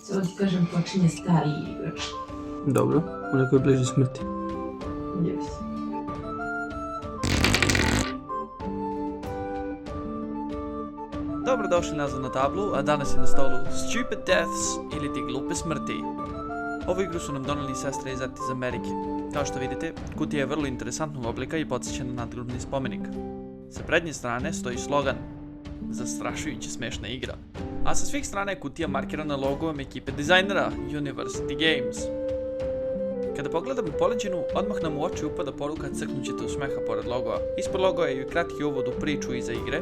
Samo ti kažem, počinje stariji igrač. Dobro, onako je bliže smrti. Yes. Dobrodošli nazad na tablu, a danas je na stolu Stupid Deaths ili ti glupe smrti. Ovu igru su nam doneli sestre i zeti iz Amerike. Kao što vidite, kutija je vrlo interesantnog oblika i podsjeća na nadgrobni spomenik. Sa prednje strane stoji slogan Zastrašujuće smešna igra, a sa svih strana je kutija markirana logom ekipe dizajnera University Games. Kada pogledamo poleđinu, odmah nam u oči upada poruka crknućete u smeha pored logova. Ispod logoa je i kratki uvod u priču iza igre,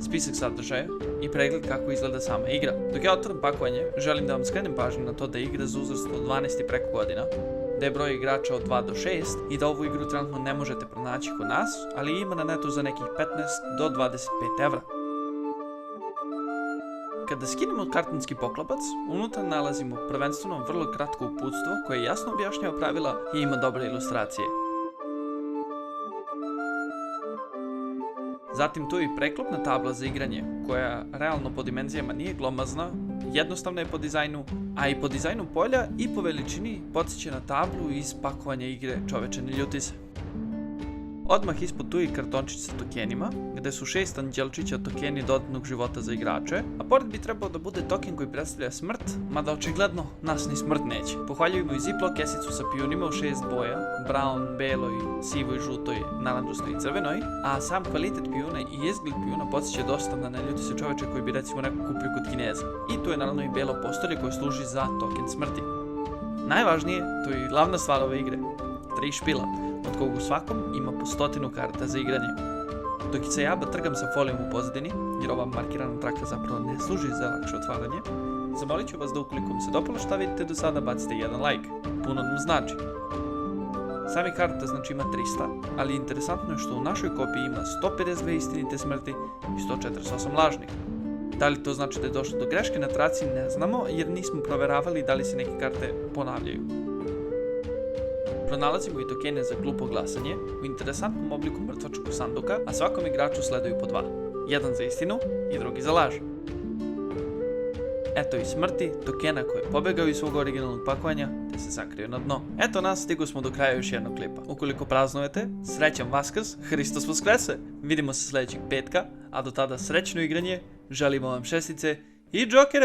spisak sadržaja i pregled kako izgleda sama igra. Dok ja otvorim pakovanje, želim da vam skrenem pažnju na to da je igra za uzrast od 12 i preko godina, da je broj igrača od 2 do 6 i da ovu igru trenutno ne možete pronaći kod nas, ali ima na netu za nekih 15 do 25 evra. Kada skinemo kartonski poklopac, unutra nalazimo prvenstveno vrlo kratko uputstvo koje jasno objašnjava pravila i ima dobre ilustracije. Zatim tu je i preklopna tabla za igranje, koja realno po dimenzijama nije glomazna, jednostavna je po dizajnu, a i po dizajnu polja i po veličini podsjeća na tablu iz pakovanja igre Čoveče ne ljuti se. Odmah ispod tu je kartončić sa tokenima, gde su 6 anđelčića tokeni dodatnog života za igrače, a pored bi trebao da bude token koji predstavlja smrt, mada očigledno nas ni smrt neće. Pohvaljujemo i Ziploc kesicu sa pijunima u 6 boja, brown, beloj, sivoj, žutoj, naranđastoj i crvenoj, a sam kvalitet pijuna i izgled pijuna podsjeća dosta na ne ljuti se čoveče koji bi recimo neko kupio kod Kineza. I tu je naravno i belo postolje koje služi za token smrti. Najvažnije, to je i glavna stvar ove igre, 3 špila, od kog u svakom ima po 100 karta za igranje. Dok se ja trgam sa folijom u pozadini, jer ova markirana traka zapravo ne služi za lakše otvaranje, zamolit ću vas da ukoliko vam se dopalo šta vidite do sada bacite jedan like, puno nam znači. Sami karta znači ima 300, ali interesantno je što u našoj kopiji ima 152 istinite smrti i 148 lažnih. Da li to znači da je došlo do greške na traci ne znamo, jer nismo proveravali da li se neke karte ponavljaju. Pronalazimo i tokene za glupo glasanje u interesantnom obliku mrtvačkog sanduka, a svakom igraču sleduju po 2. Jedan za istinu i drugi za laž. Eto i smrti, tokena koje je pobegao iz svog originalnog pakovanja te se sakrio na dno. Eto nas, stigo smo do kraja još jednog klipa. Ukoliko praznujete, srećan Vaskrs, Hristos Voskrese! Vidimo se sljedećeg petka, a do tada srećno igranje, želimo vam šestice i džokere!